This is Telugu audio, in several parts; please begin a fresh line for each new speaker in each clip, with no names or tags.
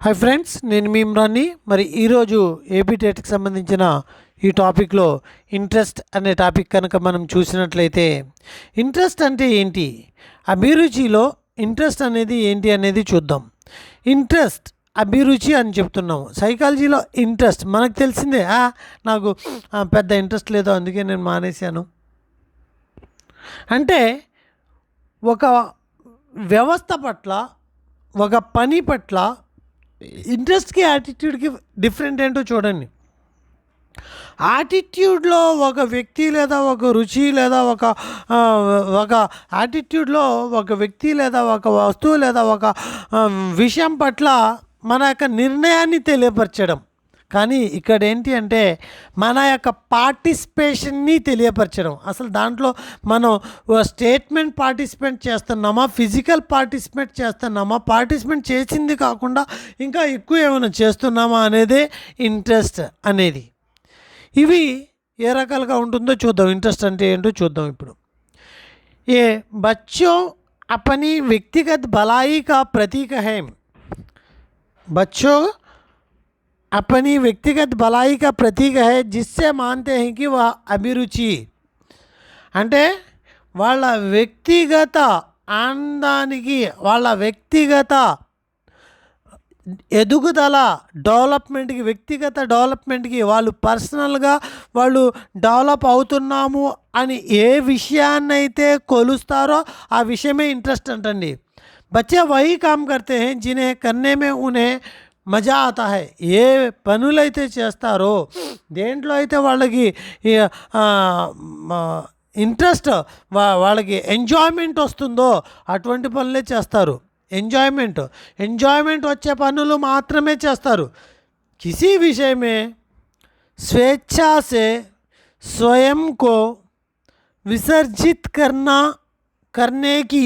హాయ్ ఫ్రెండ్స్, నేను మీ ఇమ్రాన్ని. మరి ఈరోజు ఏపీ టెట్కి సంబంధించిన ఈ టాపిక్లో ఇంట్రెస్ట్ అనే టాపిక్ కనుక మనం చూసినట్లయితే, ఇంట్రెస్ట్ అంటే ఏంటి, అభిరుచిలో ఇంట్రెస్ట్ అనేది ఏంటి అనేది చూద్దాం. ఇంట్రెస్ట్, అభిరుచి అని చెప్తున్నాము. సైకాలజీలో ఇంట్రెస్ట్ మనకు తెలిసిందే. నాకు పెద్ద ఇంట్రెస్ట్ లేదు, అందుకే నేను మానేశాను అంటే ఒక వ్యవస్థ పట్ల, ఒక పని పట్ల ఇంట్రెస్ట్కి యాటిట్యూడ్కి డిఫరెంట్ ఏంటో చూడండి. యాటిట్యూడ్లో ఒక వ్యక్తి లేదా ఒక రుచి లేదా ఒక యాటిట్యూడ్లో ఒక వ్యక్తి లేదా ఒక వస్తువు లేదా ఒక విషయం పట్ల మన యొక్క నిర్ణయాన్ని తెలియపరచడం. కానీ ఇక్కడ ఏంటి అంటే మన యొక్క పార్టిసిపేషన్ని తెలియపరచడం. అసలు దాంట్లో మనం స్టేట్మెంట్ పార్టిసిపేట్ చేస్తున్నామా, ఫిజికల్ పార్టిసిపేట్ చేస్తున్నామా, పార్టిసిపేట్ చేసింది కాకుండా ఇంకా ఎక్కువ ఏమైనా చేస్తున్నామా అనేదే ఇంట్రెస్ట్ అనేది. ఇవి ఏ రకాలుగా ఉంటుందో చూద్దాం. ఇంట్రెస్ట్ అంటే ఏంటో చూద్దాం ఇప్పుడు. ఏ బచ్చో अपनी व्यक्तिगत भलाई का प्रतीक है. बच्चों अपनी व्यक्तिगत भलाई का प्रतीक है जिससे मानते हैं कि वह అభిరుచి అంటే వాళ్ళ వ్యక్తిగత ఆనందానికి, వాళ్ళ వ్యక్తిగత ఎదుగుదల, డెవలప్మెంట్కి, వ్యక్తిగత డెవలప్మెంట్కి, వాళ్ళు పర్సనల్గా వాళ్ళు డెవలప్ అవుతున్నాము అని ఏ విషయాన్నైతే కొలుస్తారో ఆ విషయమే ఇంట్రెస్ట్ అంటండి. బచ్చే వహీ కామ్ కర్తే హై జిన్హే కర్నే మే ఉన్హే మజా ఆతా హై. ఏ పనులైతే చేస్తారో, దేంట్లో అయితే వాళ్ళకి ఇంట్రెస్ట్, వాళ్ళకి ఎంజాయ్మెంట్ వస్తుందో అటువంటి పనులే చేస్తారు. ఎంజాయ్మెంట్ వచ్చే పనులు మాత్రమే చేస్తారు. కిसी विषय में स्वेच्छा से स्वयं को विसर्जित करने की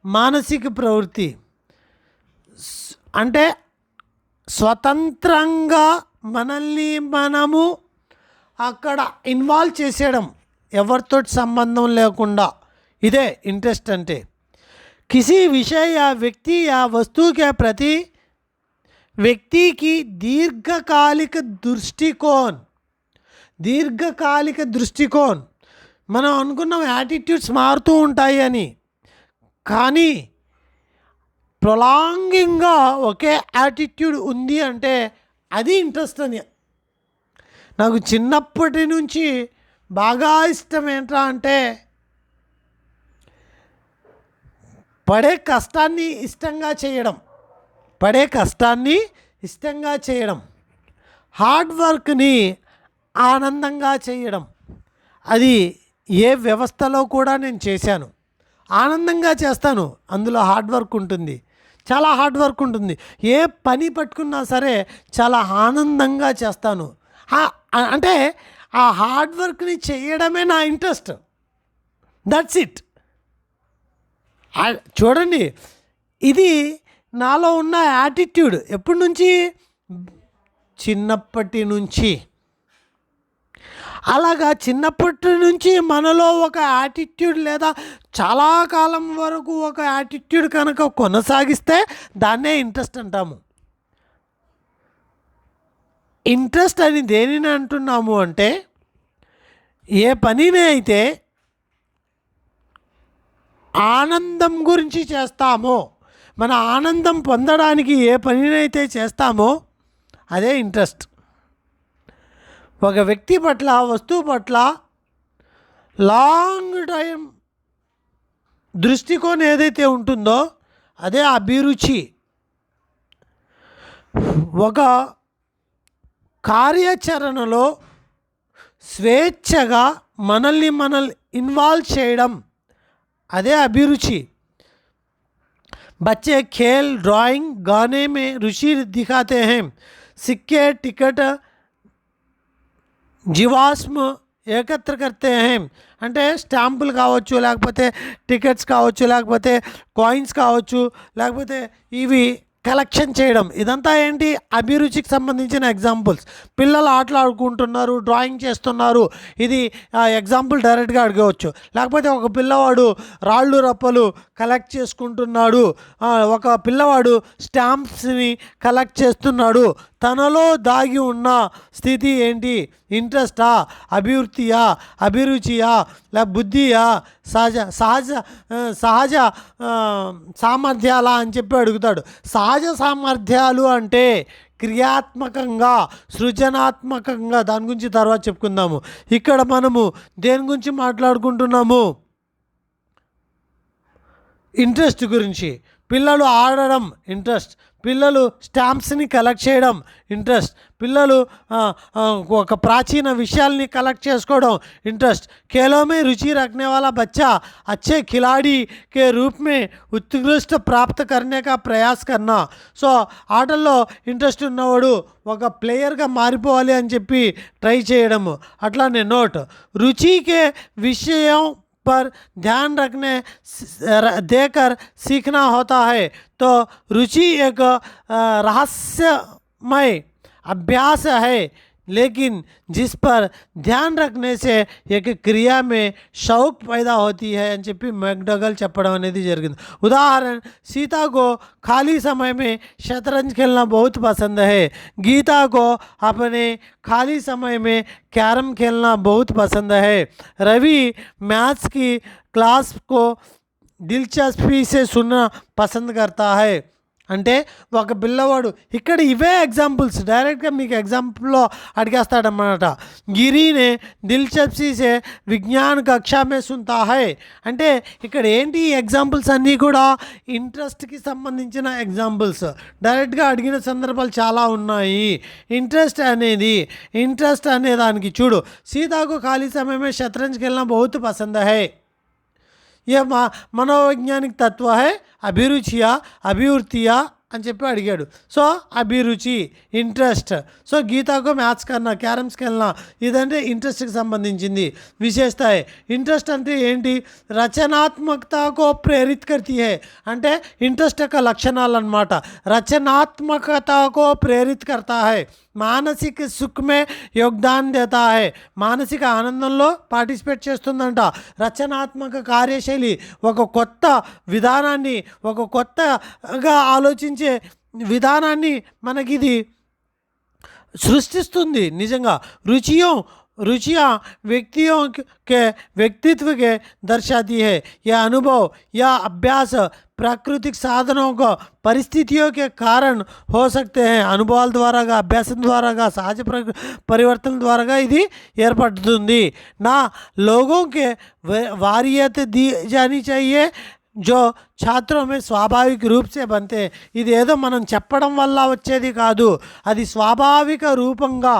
మానసిక ప్రవృత్తి అంటే స్వతంత్రంగా మనల్ని మనము అక్కడ ఇన్వాల్వ్ చేసేయడం, ఎవరితో సంబంధం లేకుండా. ఇదే ఇంట్రెస్ట్ అంటే. किसी विषय या व्यक्ति या वस्तु के प्रति व्यक्ति की दीर्घकालिक दृष्टिकोण. మనం అనుకున్నాం యాటిట్యూడ్స్ మారుతూ ఉంటాయి అని, కానీ ప్రొలాంగింగ్గా ఒకే యాటిట్యూడ్ ఉంది అంటే అది ఇంట్రెస్ట్ అని. నాకు చిన్నప్పటి నుంచి బాగా ఇష్టం ఏంట్రా అంటే పడే కష్టాన్ని ఇష్టంగా చేయడం, హార్డ్ వర్క్ని ఆనందంగా చేయడం. అది ఏ వ్యవస్థలో కూడా నేను చేశాను. ఆనందంగా చేస్తాను, అందులో హార్డ్ వర్క్ ఉంటుంది, చాలా హార్డ్ వర్క్ ఉంటుంది. ఏ పని పట్టుకున్నా సరే చాలా ఆనందంగా చేస్తాను. అంటే ఆ హార్డ్ వర్క్ని చేయడమే నా ఇంట్రెస్ట్. That's it. చూడండి, ఇది నాలో ఉన్న యాటిట్యూడ్. ఎప్పటి నుంచి? చిన్నప్పటి నుంచి. అలాగా చిన్నప్పటి నుంచి మనలో ఒక యాటిట్యూడ్ లేదా చాలా కాలం వరకు ఒక యాటిట్యూడ్ కనుక కొనసాగిస్తే దాన్నే ఇంట్రెస్ట్ అంటాము. ఇంట్రెస్ట్ అని దేనిని అంటున్నాము అంటే, ఏ పనిని అయితే ఆనందం గురించి చేస్తామో, మన ఆనందం పొందడానికి ఏ పనినైతే చేస్తామో అదే ఇంట్రెస్ట్. ఒక వ్యక్తి పట్ల, వస్తువు పట్ల లాంగ్ టైం దృష్టికోణం ఏదైతే ఉంటుందో అదే అభిరుచి. ఒక కార్యాచరణలో స్వేచ్ఛగా మనల్ని ఇన్వాల్వ్ చేయడం అదే అభిరుచి. बच्चे खेल, ड्राइंग, गाने में रुचि दिखाते हैं. सिक्के, टिकट, జీవాస్మ ఏకత్ర కర్తే హై. అంటే స్టాంపులు కావచ్చు, లేకపోతే టికెట్స్ కావచ్చు, లేకపోతే కాయిన్స్ కావచ్చు, లేకపోతే ఇవి కలెక్షన్ చేయడం, ఇదంతా ఏంటి అభిరుచికి సంబంధించిన ఎగ్జాంపుల్స్. పిల్లలు ఆటలు ఆడుకుంటున్నారు, డ్రాయింగ్ చేస్తున్నారు, ఇది ఎగ్జాంపుల్ డైరెక్ట్గా అడగవచ్చు. లేకపోతే ఒక పిల్లవాడు రాళ్ళు రప్పలు కలెక్ట్ చేసుకుంటున్నాడు, ఒక పిల్లవాడు స్టాంప్స్ని కలెక్ట్ చేస్తున్నాడు, తనలో దాగి ఉన్న స్థితి ఏంటి? ఇంట్రెస్టా, అభివృద్ధియా, అభిరుచియా, లేక బుద్ధియా, సహజ సామర్థ్యాలా అని చెప్పి అడుగుతాడు. సహజ సామర్థ్యాలు అంటే క్రియాత్మకంగా, సృజనాత్మకంగా, దాని గురించి తర్వాత చెప్పుకుందాము. ఇక్కడ మనము దేని గురించి మాట్లాడుకుంటున్నాము? ఇంట్రెస్ట్ గురించి. పిల్లలు ఆడడం ఇంట్రెస్ట్, పిల్లలు స్టాంప్స్ని కలెక్ట్ చేయడం ఇంట్రెస్ట్, పిల్లలు ఒక ప్రాచీన విషయాల్ని కలెక్ట్ చేసుకోవడం ఇంట్రెస్ట్. खेलों में रुचि रखने वाला बच्चा अच्छे खिलाड़ी के रूप में उत्कृष्ट प्राप्त करने का प्रयास करना. సో ఆటల్లో ఇంట్రెస్ట్ ఉన్నవాడు ఒక ప్లేయర్గా మారిపోవాలి అని చెప్పి ట్రై చేయడము. అట్లానే నోట్, రుచికే విషయం पर ध्यान रखने देकर सीखना होता है. तो रुचि एक रहस्यमय अभ्यास है, लेकिन जिस पर ध्यान रखने से एक क्रिया में शौक पैदा होती है అని చెప్పి మెక్డగల్ చెప్పడం అనేది జరిగింది. उदाहरण, सीता को खाली समय में शतरंज खेलना बहुत पसंद है. गीता को अपने खाली समय में कैरम खेलना बहुत पसंद है. रवि मैथ्स की क्लास को दिलचस्पी से सुनना पसंद करता है. అంటే ఒక పిల్లవాడు, ఇక్కడ ఇవే ఎగ్జాంపుల్స్ డైరెక్ట్గా మీకు ఎగ్జాంపుల్లో అడిగేస్తాడన్నమాట. గిరినే దిల్చస్పీ సే విజ్ఞాన్ కక్షా మే సున్తా హై అంటే ఇక్కడ ఏంటి, ఈ ఎగ్జాంపుల్స్ అన్నీ కూడా ఇంట్రెస్ట్కి సంబంధించిన ఎగ్జాంపుల్స్. డైరెక్ట్గా అడిగిన సందర్భాలు చాలా ఉన్నాయి. ఇంట్రెస్ట్ అనే దానికి చూడు, సీతాకు ఖాళీ సమయమే शतरंज खेलना बहुत पसंद है. ये మనోవైజ్ఞానిక తత్వ హై, అభిరుచియా, అభివృద్ధియా అని చెప్పి అడిగాడు. సో అభిరుచి, ఇంట్రెస్ట్. సో గీతాకు మ్యాథ్స్ కన్నా, క్యారమ్స్ కెళ్ళినా, ఇదంటే ఇంట్రెస్ట్కి సంబంధించింది విశేషత. ఇంట్రెస్ట్ అంటే ఏంటి? రచనాత్మకతకు ప్రేరిత్ కర్తీ హై అంటే ఇంట్రెస్ట్ యొక్క లక్షణాలు అన్నమాట. రచనాత్మకతకు ప్రేరిత్ కర్తా హై, మానసిక సుఖమే యోగదాన్ దేతా హై, మానసిక ఆనందంలో పార్టిసిపేట్ చేస్తుందంట. రచనాత్మక కార్యశైలి, ఒక కొత్త విధానాన్ని, ఒక కొత్తగా ఆలోచించే విధానాన్ని మనకిది సృష్టిస్తుంది నిజంగా. रुचियाँ व्यक्तियों के व्यक्तित्व के दर्शाती है. यह अनुभव या अभ्यास प्राकृतिक साधनों को परिस्थितियों के कारण हो सकते हैं. అనుభవాల ద్వారాగా, అభ్యాసం ద్వారాగా, సహజ పరివర్తన ద్వారాగా ఇది ఏర్పడుతుంది. నా लोगों के वारियत दी जानी चाहिए जो छात्रों में स्वाभाविक रूप से बनते. ఇది ఏదో మనం చెప్పడం వల్ల వచ్చేది కాదు, అది స్వాభావిక రూపంగా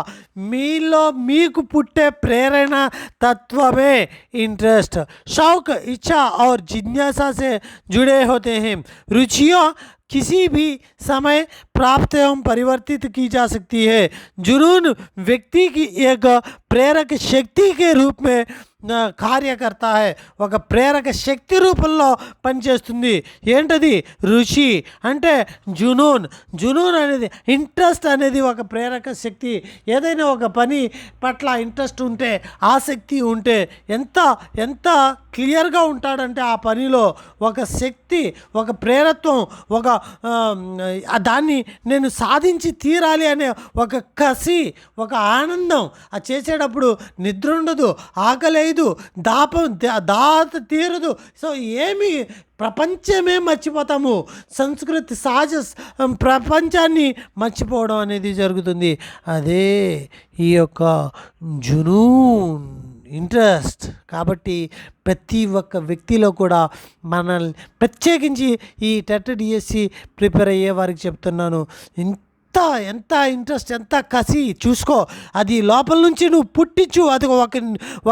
మీలో మీకు పుట్టే ప్రేరణ తత్వమే इंटरेस्ट, शौक, इच्छा और जिज्ञासा से जुड़े होते हैं. रुचियाँ किसी भी समय प्राप्त एवं परिवर्तित की जा सकती है. जुनून व्यक्ति की एक प्रेरक शक्ति के रूप में కార్య करता है, ఒక ప్రేరక శక్తి రూపంలో పనిచేస్తుంది. ఏంటది? రుచి అంటే జునూన్ అనేది, ఇంట్రెస్ట్ అనేది ఒక ప్రేరక శక్తి. ఏదైనా ఒక పని పట్ల ఇంట్రెస్ట్ ఉంటే, ఆసక్తి ఉంటే ఎంత క్లియర్గా ఉంటాడంటే ఆ పనిలో ఒక శక్తి, ఒక ప్రేరత్వం, ఒక దాన్ని నేను సాధించి తీరాలి అనే ఒక కసి, ఒక ఆనందం. అది చేసేటప్పుడు నిద్ర ఉండదు, ఆకలి, దాహత తీరదు. సో ఏమి ప్రపంచమే మర్చిపోతాము, సంస్కృతి సహజ ప్రపంచాన్ని మర్చిపోవడం అనేది జరుగుతుంది. అదే ఈ యొక్క జునూన్, ఇంట్రెస్ట్. కాబట్టి ప్రతి ఒక్క వ్యక్తిలో కూడా మనల్ని ప్రత్యేకించి ఈ టెట్ డిఎస్సి ప్రిపేర్ అయ్యే వారికి చెప్తున్నాను, ఎంత ఇంట్రెస్ట్, ఎంత కసి చూసుకో. అది లోపల నుంచి నువ్వు పుట్టించు. అది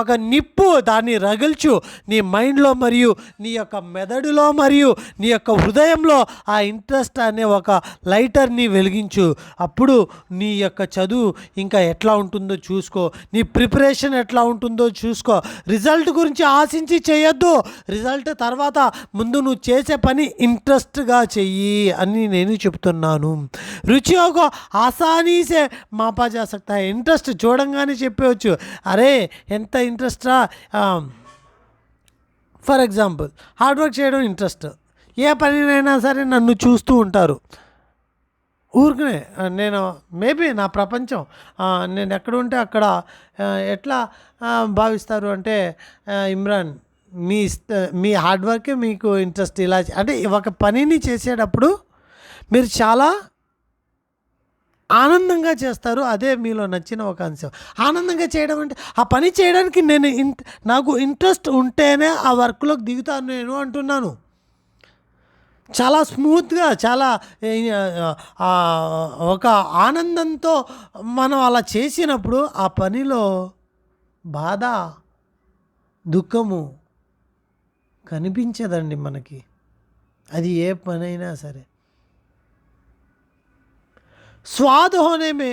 ఒక నిప్పు, దాన్ని రగిల్చు నీ మైండ్లో మరియు నీ యొక్క మెదడులో మరియు నీ యొక్క హృదయంలో. ఆ ఇంట్రెస్ట్ అనే ఒక లైటర్ని వెలిగించు. అప్పుడు నీ యొక్క చదువు ఇంకా ఎట్లా ఉంటుందో చూసుకో, నీ ప్రిపరేషన్ ఎట్లా ఉంటుందో చూసుకో. రిజల్ట్ గురించి ఆశించి చేయొద్దు. రిజల్ట్ తర్వాత, ముందు నువ్వు చేసే పని ఇంట్రెస్ట్గా చెయ్యి అని నేను చెప్తున్నాను. రుచియో को आसानी से मापा जा सकता है. ఇంట్రెస్ట్ చూడంగానే చెప్పవచ్చు, అరే ఎంత ఇంట్రెస్ట్ రా. ఫర్ ఎగ్జాంపుల్, హార్డ్ వర్క్ చేయడం ఇంట్రెస్ట్. ఏ పనినైనా సరే నన్ను చూస్తూ ఉంటారు. ఊరికనే నేను మేబీ నా ప్రపంచం, నేను ఎక్కడ ఉంటే అక్కడ ఎట్లా భావిస్తారు అంటే, ఇమ్రాన్ మీ హార్డ్ వర్కే మీకు ఇంట్రెస్ట్. ఇలా అంటే ఒక పనిని చేసేటప్పుడు మీరు చాలా ఆనందంగా చేస్తారు. అదే మీలో నచ్చిన ఒక అంశం. ఆనందంగా చేయడం అంటే ఆ పని చేయడానికి నాకు ఇంట్రెస్ట్ ఉంటేనే ఆ వర్క్లోకి దిగుతాను నేను అంటున్నాను. చాలా స్మూత్గా, చాలా ఒక ఆనందంతో మనం అలా చేసినప్పుడు ఆ పనిలో బాధ, దుఃఖము కనిపించదండి మనకి. అది ఏ పనైనా సరే. स्वाद होने में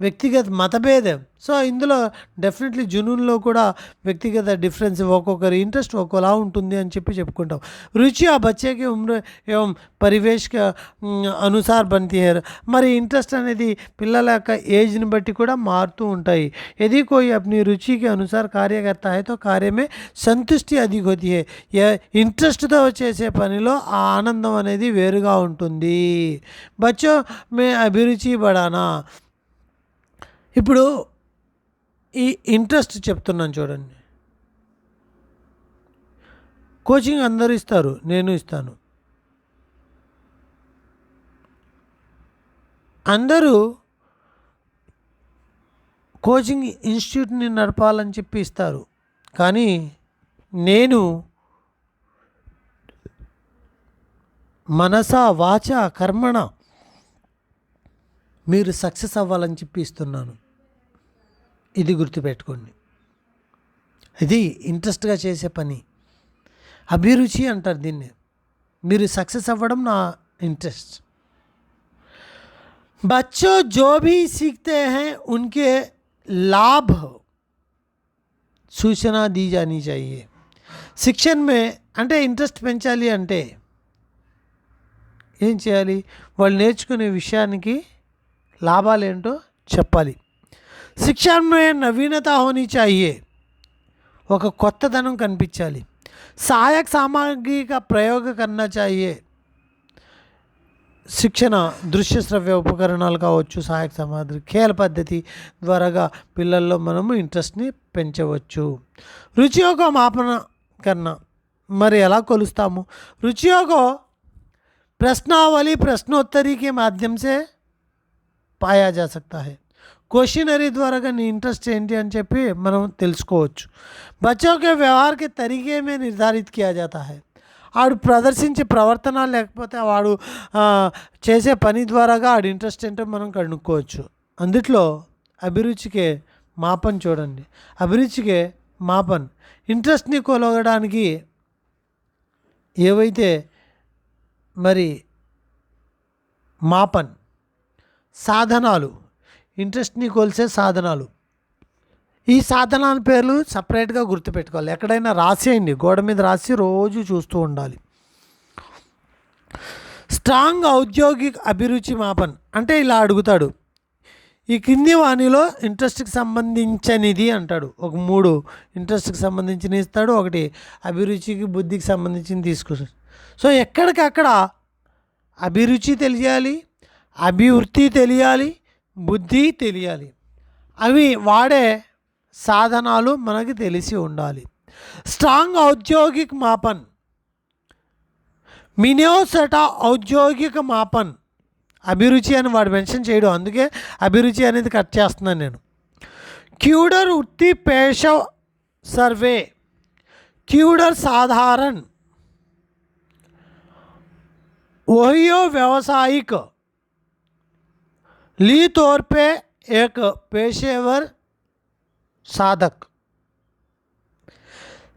వ్యక్తిగత మతభేదం. సో ఇందులో డెఫినెట్లీ జునూన్లో కూడా వ్యక్తిగత డిఫరెన్స్, ఒక్కొక్కరి ఇంట్రెస్ట్ ఒక్కోలా ఉంటుంది అని చెప్పుకుంటాం. రుచి ఆ బచ్చేకి ఉమ్ర ఏం పరివేష్ అనుసార్ బంతి హే. మరి ఇంట్రెస్ట్ అనేది పిల్లల యొక్క ఏజ్ని బట్టి కూడా మారుతూ ఉంటాయి. यदि कोई अपनी रुचि के अनुसार कार्य करता है तो कार्य में సంతుష్టి అధిక होती है. ఇంట్రెస్ట్తో చేసే పనిలో ఆ ఆనందం అనేది వేరుగా ఉంటుంది. బచ్చో మే అభిరుచి బడానా. ఇప్పుడు ఈ ఇంట్రెస్ట్ చెప్తున్నాను చూడండి. కోచింగ్ అందరూ ఇస్తారు, నేను ఇస్తాను. అందరూ కోచింగ్ ఇన్స్టిట్యూట్ని నడపాలని చెప్పి ఇస్తారు. కానీ నేను మనస వాచ కర్మణ మీరు సక్సెస్ అవ్వాలని చెప్పి ఇస్తున్నాను. ఇది గుర్తుపెట్టుకోండి. ఇది ఇంట్రెస్ట్గా చేసే పని, అభిరుచి అంటారు దీన్ని. మీరు సక్సెస్ అవ్వడం నా ఇంట్రెస్ట్. बच्चों जो भी सीखते हैं उनके लाभ सूचना दी जानी चाहिए. శిక్షణ మే అంటే ఇంట్రెస్ట్ పెంచాలి అంటే ఏం చేయాలి? వాళ్ళు నేర్చుకునే విషయానికి లాభాలు ఏంటో చెప్పాలి. శిక్షణ మే నవీనత హోనీ చాహియే. ఒక కొత్తదనం కనిపించాలి. సహాయక సామగ్రి కా ప్రయోగ కర్నా చాహియే. శిక్షణ దృశ్య శ్రవ్య ఉపకరణాలు కావచ్చు, సహాయక సామగ్రి, ఖేల పద్ధతి ద్వారాగా పిల్లల్లో మనము ఇంట్రెస్ట్ని పెంచవచ్చు. రుచియోగో మాపన కన్నా మరి ఎలా కొలుస్తాము? రుచియోగో ప్రశ్నావళి ప్రశ్నోత్తరి के माध्यम से पाया जा सकता है. క్వశ్చనరీ ద్వారాగా నీ ఇంట్రెస్ట్ ఏంటి అని చెప్పి మనం తెలుసుకోవచ్చు. బచ్చో కే వ్యవహార్ కే తరీకే మే నిర్ధారిత్ కియా జాతా హై. ఆడు ప్రదర్శించే ప్రవర్తన లేకపోతే వాడు చేసే పని ద్వారాగా ఆడి ఇంట్రెస్ట్ ఏంటో మనం కనుక్కోవచ్చు. అందుట్లో అభిరుచికే మాపన్ చూడండి. అభిరుచికే మాపన్ ఇంట్రెస్ట్ని కొలవడానికి ఏవైతే మరి మాపన్ సాధనాలు, ఇంట్రెస్ట్ని కొలిసే సాధనాలు, ఈ సాధనాల పేర్లు సపరేట్గా గుర్తుపెట్టుకోవాలి. ఎక్కడైనా రాసేయండి, గోడ మీద రాసి రోజు చూస్తూ ఉండాలి. స్ట్రాంగ్ ఔద్యోగిక అభిరుచి మాపన్ అంటే ఇలా అడుగుతాడు, ఈ కింది వాణిలో ఇంట్రెస్ట్కి సంబంధించినది అంటాడు. ఒక 3 ఇంట్రెస్ట్కి సంబంధించిన ఇస్తాడు, ఒకటి అభిరుచికి బుద్ధికి సంబంధించింది తీసుకొస్తాడు. సో ఎక్కడికక్కడ అభిరుచి తెలియాలి, అభివృద్ధి తెలియాలి, బుద్ధి తెలియాలి. అవి వాడే సాధనాలు మనకి తెలిసి ఉండాలి. స్ట్రాంగ్ ఔద్యోగిక మాపన్, మినియోసెటా ఔద్యోగిక మాపన్. అభిరుచి అని వాడు మెన్షన్ చేయడం, అందుకే అభిరుచి అనేది కట్ చేస్తున్నాను నేను. క్యూడర్ ఉత్తి పేష సర్వే, క్యూడర్ సాధారణ, ఓహియో వ్యావసాయిక. ली तौर पे एक पेशेवर साधक,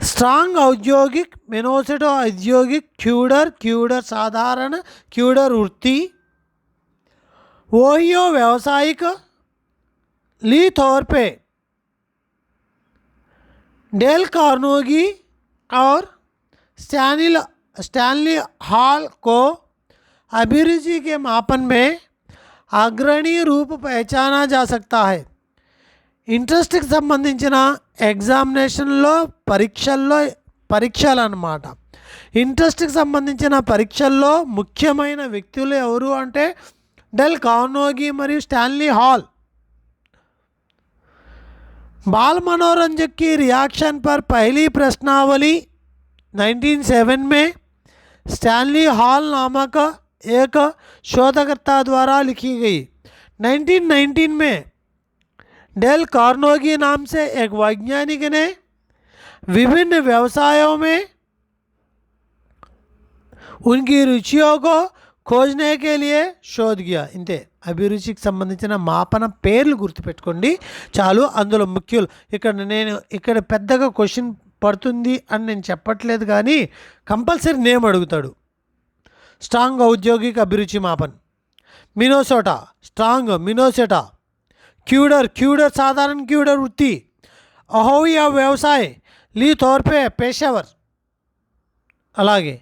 स्ट्रांग औद्योगिक, मिनोसेटो औद्योगिक, क्यूडर क्यूडर साधारण, क्यूडर वृत्ति, ओहियो व्यावसायिक, ली तौर पे डेल कार्नेगी और स्टैनली हॉल को अभिरुचि के मापन में अग्रणी रूप पहचाना जा सकता है. ఇంట్రెస్ట్కి సంబంధించిన ఎగ్జామినేషన్లో పరీక్షలు అన్నమాట. ఇంట్రెస్ట్కి సంబంధించిన పరీక్షల్లో ముఖ్యమైన వ్యక్తులు ఎవరు అంటే డెల్ కార్నెగీ మరియు స్టాన్లీ హాల్. बाल मनोरंजक की रिएक्शन पर पहली प्रश्नावली 1907 में स्टैनली हॉल नामक एक शोधकर्ता द्वारा लिखी गई. 1919 में डेल कार्नेगी नाम से एक वैज्ञानिक ने विभिन्न व्यवसायों में उनकी रुचियों को खोजने के लिए शोध किया. ఇంతే అభిరుచికి సంబంధించిన మాపన పేర్లు గుర్తుపెట్టుకోండి చాలు. అందులో ముఖ్యులు ఇక్కడ పెద్దగా క్వశ్చన్ పడుతుంది అని నేను చెప్పట్లేదు, కానీ కంపల్సరీ నేమ్ అడుగుతాడు. స్ట్రాంగ్ ఔద్యోగిక అభిరుచి మాపన్, మినోసోటా స్ట్రాంగ్ మినోసోటా, क्यूडर साधारण क्यूडर वृत्ति, अहोई व्यवसाय, ली तौर पे पेशेवर. అలాగే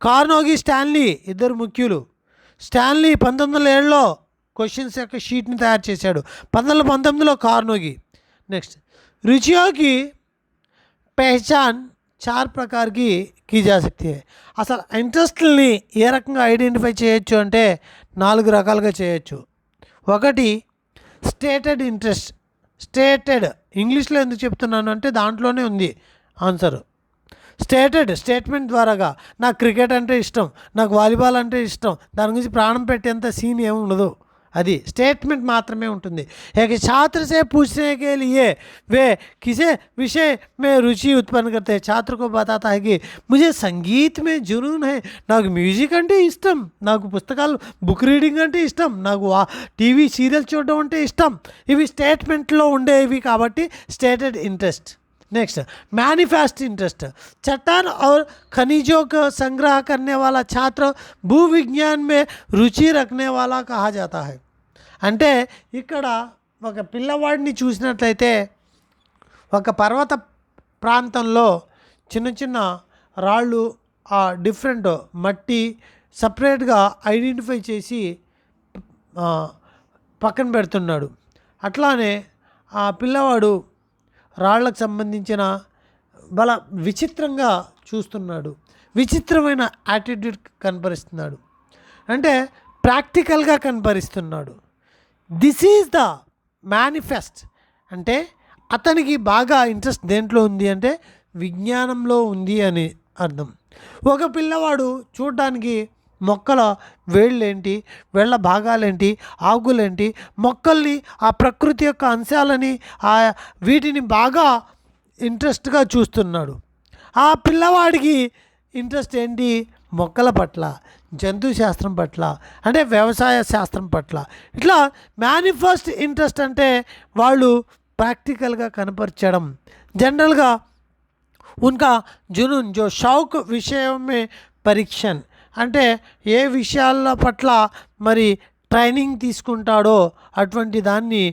కార్నెగీ స్టాన్లీ ఇద్దరు ముఖ్యులు. స్టాన్లీ 1907లో క్వశ్చన్స్ యొక్క షీట్ని తయారు చేశాడు. 1919లో కార్నెగీ. నెక్స్ట్ रुचियों की पहचान 4 प्रकार की जा सकती है. అసలు ఇంట్రెస్ట్ని ఏ రకంగా ఐడెంటిఫై చేయొచ్చు అంటే 4 రకాలుగా చేయొచ్చు. ఒకటి స్టేటెడ్ ఇంట్రెస్ట్. స్టేటెడ్ ఇంగ్లీష్లో ఎందుకు చెప్తున్నాను అంటే దాంట్లోనే ఉంది ఆన్సర్. స్టేట్మెంట్ ద్వారాగా నాకు క్రికెట్ అంటే ఇష్టం, నాకు వాలీబాల్ అంటే ఇష్టం, దాని గురించి ప్రాణం పెట్టేంత సీన్ ఏమి ఉండదు, అది స్టేట్మెంట్ మాత్రమే ఉంటుంది. एक छात्र से पूछने के लिए वे किसी विषय में रुचि उत्पन्न करते हैं. छात्र को बताता है कि मुझे संगीत में जुनून है, నాకు మ్యూజిక్ అంటే ఇష్టం, నాకు పుస్తకాలు బుక్ రీడింగ్ అంటే ఇష్టం, నాకు టీవీ సీరియల్ చూడడం అంటే ఇష్టం. ఇవి స్టేట్మెంట్లో ఉండేవి కాబట్టి stated interest. Next manifest interest. चट्टान और खनिजों का संग्रह करने वाला छात्र भूविज्ञान में रुचि रखने वाला कहा जाता है. అంటే ఇక్కడ ఒక పిల్లవాడిని చూసినట్లయితే ఒక పర్వత ప్రాంతంలో చిన్న చిన్న రాళ్ళు డిఫరెంట్ మట్టి సపరేట్గా ఐడెంటిఫై చేసి పక్కన పెడుతున్నాడు. అట్లానే ఆ పిల్లవాడు రాళ్లకు సంబంధించిన విచిత్రంగా చూస్తున్నాడు, విచిత్రమైన యాటిట్యూడ్ కనపరుస్తున్నాడు, అంటే ప్రాక్టికల్గా కనపరుస్తున్నాడు. This is the manifest. అంటే అతనికి బాగా ఇంట్రెస్ట్ దేంట్లో ఉంది అంటే విజ్ఞానంలో ఉంది అని అర్థం. ఒక పిల్లవాడు చూడడానికి మొక్కల వేళ్ళేంటి, వేళ్ళ భాగాలేంటి, ఆకులేంటి, మొక్కల్ని ఆ ప్రకృతి యొక్క అంశాలని వీటిని బాగా ఇంట్రెస్ట్గా చూస్తున్నాడు. ఆ పిల్లవాడికి ఇంట్రెస్ట్ ఏంటి? మొక్కల పట్ల, జంతు శాస్త్రం పట్ల, అంటే వ్యవసాయ శాస్త్రం పట్ల. ఇట్లా మేనిఫెస్ట్ ఇంట్రెస్ట్ అంటే వాళ్ళు ప్రాక్టికల్గా కనపరచడం. जनरलगा उनका जुनून जो शौक विषय में परीक्षण అంటే ఏ విషయాల పట్ల మరి ట్రైనింగ్ తీసుకుంటాడో అటువంటి దాన్ని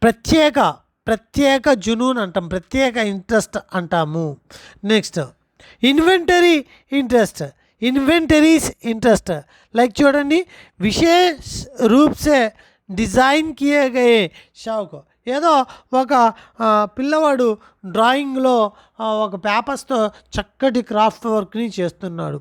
ప్రత్యేక జునూన్ అంటాం, ప్రత్యేక ఇంట్రెస్ట్ అంటాము. నెక్స్ట్ इन्वेंटरीज इंटरेस्ट लाइक చూడండి विशेष रूप से डिज़ाइन किए गए शौक. ఏదో ఒక పిల్లవాడు డ్రాయింగ్లో ఒక పేపర్స్తో చక్కటి క్రాఫ్ట్ వర్క్ని చేస్తున్నాడు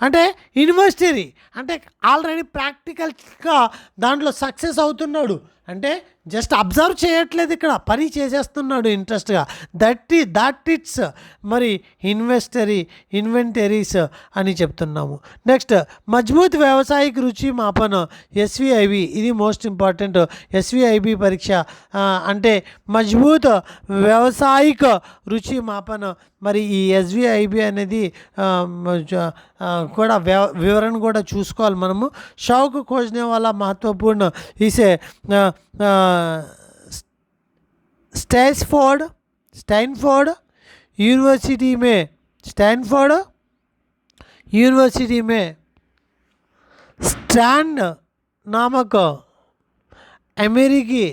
అంటే ఇన్వెస్టరీ అంటే ఆల్రెడీ ప్రాక్టికల్గా దాంట్లో సక్సెస్ అవుతున్నాడు. అంటే జస్ట్ అబ్జర్వ్ చేయట్లేదు, ఇక్కడ పని చేసేస్తున్నాడు ఇంట్రెస్ట్గా. దట్ ఇట్స్ మరి ఇన్వెంటరీస్ అని చెప్తున్నాము. నెక్స్ట్ మజ్బూత్ వ్యావసాయిక రుచి మాపన ఎస్విఐబి, ఇది మోస్ట్ ఇంపార్టెంట్. ఎస్విఐబి పరీక్ష అంటే మజ్బూత్ వ్యావసాయిక రుచి మాపన. మరి ఈ ఎస్విఐబి అనేది కూడా వివరణ కూడా చూసుకోవాలి మనము. शौक खोजने वाला महत्वपूर्ण इसे स्टैनफोर्ड यूनिवर्सिटी में स्टैंड नामक अमेरिकी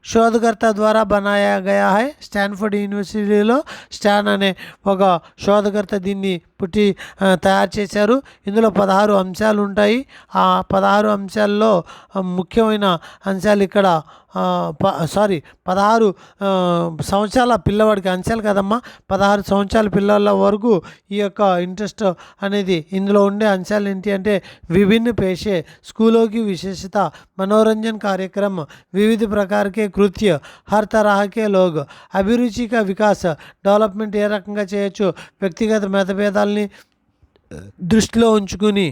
शोधकर्ता द्वारा बनाया गया है. స్టాన్ఫర్డ్ యూనివర్సిటీలో స్టాన్ అనే ఒక శోధకర్త దీన్ని తయారు చేశారు. ఇందులో 16 అంశాలు ఉంటాయి. ఆ 16 అంశాల్లో ముఖ్యమైన అంశాలు ఇక్కడ 16 సంవత్సరాల పిల్లవాడికి, అంశాలు కదమ్మా, 16 సంవత్సరాల పిల్లల వరకు ఈ యొక్క ఇంట్రెస్ట్ అనేది ఇందులో ఉండే అంశాలు ఏంటి అంటే విభిन्न पेशे, स्कूलों की विशेषता, मनोरंजन कार्यक्रम, विविध प्रकार के कृत्य, हर तरह के लोग, అభిరుచి का विकास, డెవలప్మెంట్ ఏ రకంగా చేయొచ్చు, వ్యక్తిగత మతభేదాలని దృష్టిలో ఉంచుకుని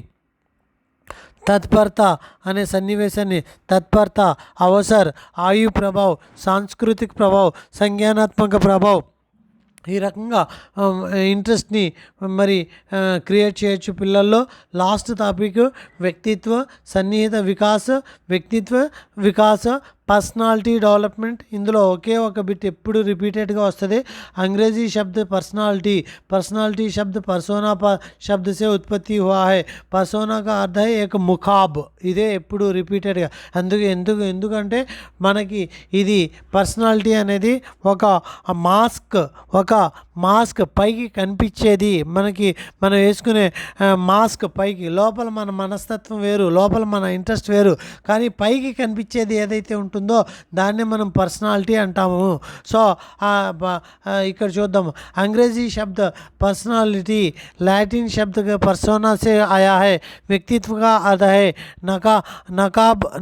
తత్పరత అనే సన్నివేశాన్ని, తత్పరత, అవసర్, ఆయు ప్రభావ్, సాంస్కృతిక ప్రభావ్, సంజ్ఞానాత్మక ప్రభావ్, ఈ రకంగా ఇంట్రెస్ట్ని మరి క్రియేట్ చేయొచ్చు పిల్లల్లో. లాస్ట్ టాపిక్ వ్యక్తిత్వ సన్నిహిత వికాస పర్సనాలిటీ డెవలప్మెంట్. ఇందులో ఒకే ఒక బిట్ ఎప్పుడు రిపీటెడ్గా వస్తుంది. अंग्रेजी शब्द पर्सनालिटी शब्द पर्सोना शब्द से उत्पत्ति हुआ है. पर्सोना का अर्थ है एक मुखाब. ఇదే ఎప్పుడు రిపీటెడ్గా ఎందుకంటే మనకి ఇది పర్సనాలిటీ అనేది ఒక మాస్క్ పైకి కనిపించేది. మనం వేసుకునే మాస్క్ పైకి, లోపల మన మనస్తత్వం వేరు, లోపల మన ఇంట్రెస్ట్ వేరు, కానీ పైకి కనిపించేది ఏదైతే ఉంటుందో దాన్ని మనం పర్సనాలిటీ అంటాము. సో ఇక్కడ చూద్దాం. अंग्रेजी शब्द पर्सनालिटी लैटिन शब्द के पर्सोना से आया है. व्यक्तित्व का अर्थ है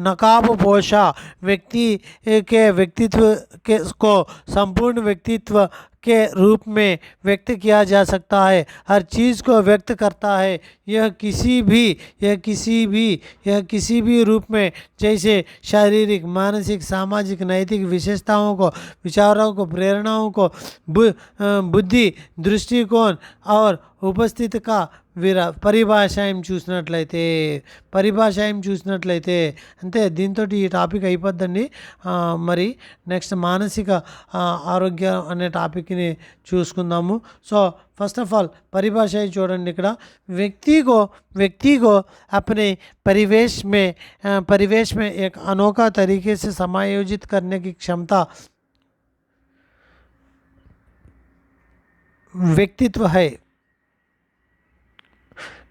नकाब पोशा. व्यक्ति के व्यक्तित्व को संपूर्ण व्यक्तित्व के रूप में व्यक्त किया जा सकता है. हर चीज़ को व्यक्त करता है. यह किसी भी रूप में, जैसे शारीरिक, मानसिक, सामाजिक, नैतिक विशेषताओं को, विचारों को, प्रेरणाओं को, बुद्धि, दृष्टिकोण और उपस्थिति का పరిభాషాయం చూసినట్లయితే అంతే. దీంతో ఈ టాపిక్ అయిపోద్దండి. మరి నెక్స్ట్ మానసిక ఆరోగ్యం అనే టాపిక్ని చూసుకుందాము. సో फर्स्ट ऑफ ऑल परिभाषा చూడండి. ఇక్కడ व्यक्ति को अपने परिवेश में एक अनोखा तरीके से समायोजित करने की क्षमता व्यक्तित्व है.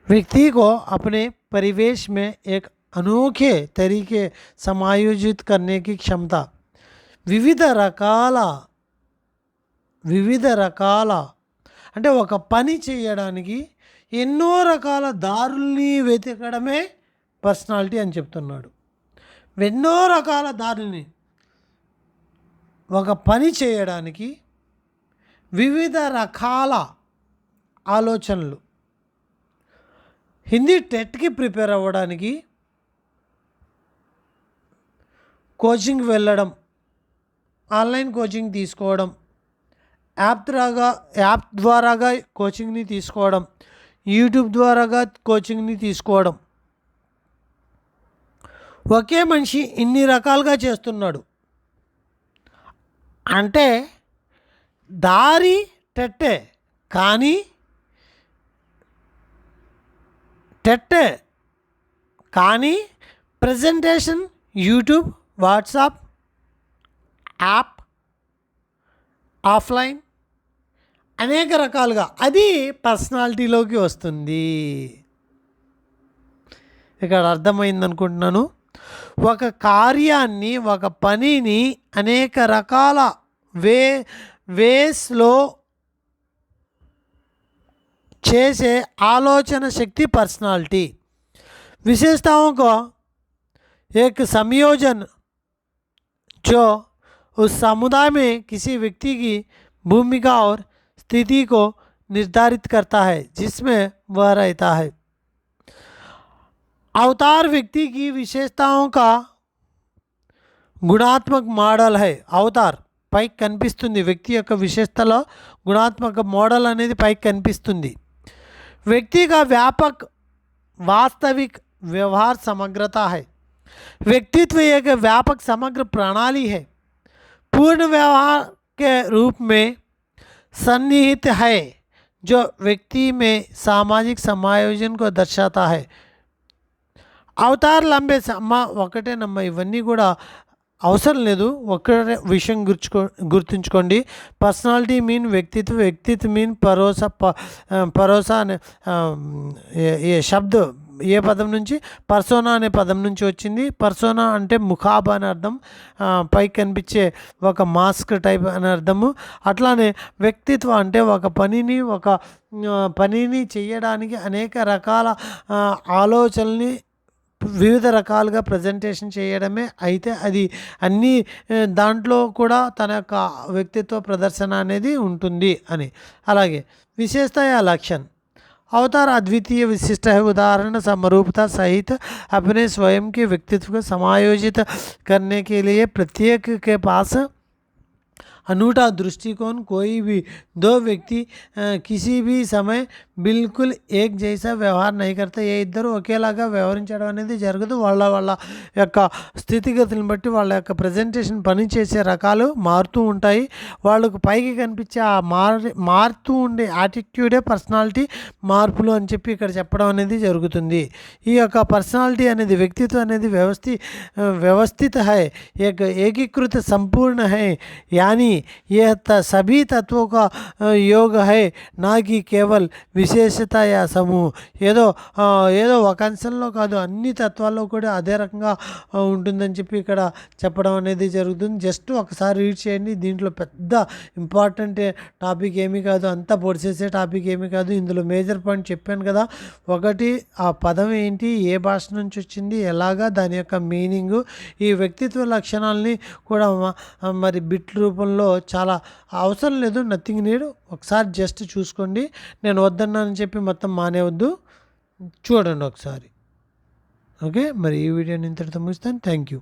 व्यक्ति को अपने परिवेश में एक अनोखे तरीके समायोजित करने की क्षमता. వివిధ రకాల అంటే ఒక పని చేయడానికి ఎన్నో రకాల దారుల్ని వెతకడమే పర్సనాలిటీ అని చెప్తున్నాడు. ఎన్నో రకాల దారుల్ని, ఒక పని చేయడానికి వివిధ రకాల ఆలోచనలు. హిందీ టెట్కి ప్రిపేర్ అవ్వడానికి కోచింగ్ వెళ్ళడం, ఆన్లైన్ కోచింగ్ తీసుకోవడం, యాప్ ద్వారాగా కోచింగ్ని తీసుకోవడం, యూట్యూబ్ ద్వారాగా కోచింగ్ని తీసుకోవడం. ఒకే మనిషి ఇన్ని రకాలుగా చేస్తున్నాడు అంటే దారి టెట్టే, కానీ presentation YouTube, WhatsApp, app, offline, అనేక రకాలుగా అది పర్సనాలిటీలోకి వస్తుంది. ఇక్కడ అర్థమైంది అనుకుంటున్నాను. ఒక కార్యాన్ని, ఒక పనిని అనేక రకాల వేస్లో చేసే ఆలోచన శక్తి पर्सनालिटी. विशेषताओं को एक संयोजन जो उस समुदाय में किसी व्यक्ति की भूमिका और स्थिति को निर्धारित करता है जिसमें वह रहता है। अवतार व्यक्ति की विशेषताओं का గుణాత్మక మోడల్ హై అవతార్ పైకి కనిపిస్తుంది, వ్యక్తి యొక్క విశేషతలో గుణాత్మక మోడల్ అనేది పైకి కనిపిస్తుంది। వ్యక్తి का व्यापक वास्तविक व्यवहार समग्रता है। व्यक्तित्व एक व्यापक समग्र प्रणाली है, पूर्ण व्यवहार के रूप में सन्निहित है, जो व्यक्ति में सामाजिक समायोजन को दर्शाता है। అవతార్ లంబే ఒకటే నమ్మ, ఇవన్నీ కూడా అవసరం లేదు, ఒక్కటే విషయం గుర్తుంచుకోండి। పర్సనాలిటీ మీన్ వ్యక్తిత్వ, వ్యక్తిత్వ మీన్ పరోసా, పరోసా అనే ఏ శబ్ద ఏ పదం నుంచి, పర్సోనా అనే పదం నుంచి వచ్చింది। పర్సోనా అంటే ముఖాబ్ అని అర్థం, పైకి కనిపించే ఒక మాస్క్ టైప్ అని అర్థము। అట్లానే వ్యక్తిత్వం అంటే ఒక పనిని చేయడానికి అనేక రకాల ఆలోచనల్ని వివిధ రకాలుగా ప్రజెంటేషన్ చేయడమే, అయితే అది అన్ని దాంట్లో కూడా తన యొక్క వ్యక్తిత్వ ప్రదర్శన అనేది ఉంటుంది అని। అలాగే विशेषता या लक्षण, अवतार अद्वितीय विशिष्ट है, उदाहरण समरूपता सहित अपने स्वयं के व्यक्तित्व को समायोजित करने के लिए प्रत्येक के पास अनूठा दृष्टिकोण। कोई भी दो व्यक्ति किसी भी समय బిల్కుల్ ఏక్ జైసా వ్యవహారం नहीं करते, ఏ ఇద్దరు ఒకేలాగా వ్యవహరించడం అనేది జరగదు। వాళ్ళ యొక్క స్థితిగతులను బట్టి వాళ్ళ యొక్క ప్రజెంటేషన్ పనిచేసే రకాలు మారుతూ ఉంటాయి। వాళ్ళకు పైకి కనిపించే ఆ మారుతూ ఉండే యాటిట్యూడే పర్సనాలిటీ మార్పులు అని చెప్పి ఇక్కడ చెప్పడం అనేది జరుగుతుంది। ఈ యొక్క పర్సనాలిటీ అనేది, వ్యక్తిత్వం అనేది వ్యवस्थित है, एक एकीकृत संपूर्ण है, यानी यह सभी तत्वों का योग है, ना कि केवल విశేషత యా సమూహం। ఏదో ఒక అంశంలో కాదు, అన్ని తత్వాల్లో కూడా అదే రకంగా ఉంటుందని చెప్పి ఇక్కడ చెప్పడం అనేది జరుగుతుంది। జస్ట్ ఒకసారి రీడ్ చేయండి, దీంట్లో పెద్ద ఇంపార్టెంట్ టాపిక్ ఏమీ కాదు, అంతా పొడిచేసే టాపిక్ ఏమీ కాదు। ఇందులో మేజర్ పాయింట్ చెప్పాను కదా, ఒకటి ఆ పదం ఏంటి, ఏ భాష నుంచి వచ్చింది, ఎలాగా దాని యొక్క మీనింగు, ఈ వ్యక్తిత్వ లక్షణాలని కూడా మరి బిట్ రూపంలో చాలా అవసరం లేదు, నథింగ్ నీడ్, ఒకసారి జస్ట్ చూసుకోండి। నేను వద్దన్నానని చెప్పి మొత్తం మానేవద్దు, చూడండి ఒకసారి, ఓకే। మరి ఈ వీడియోని ఇంతటితో ముగిస్తాను, థ్యాంక్ యూ।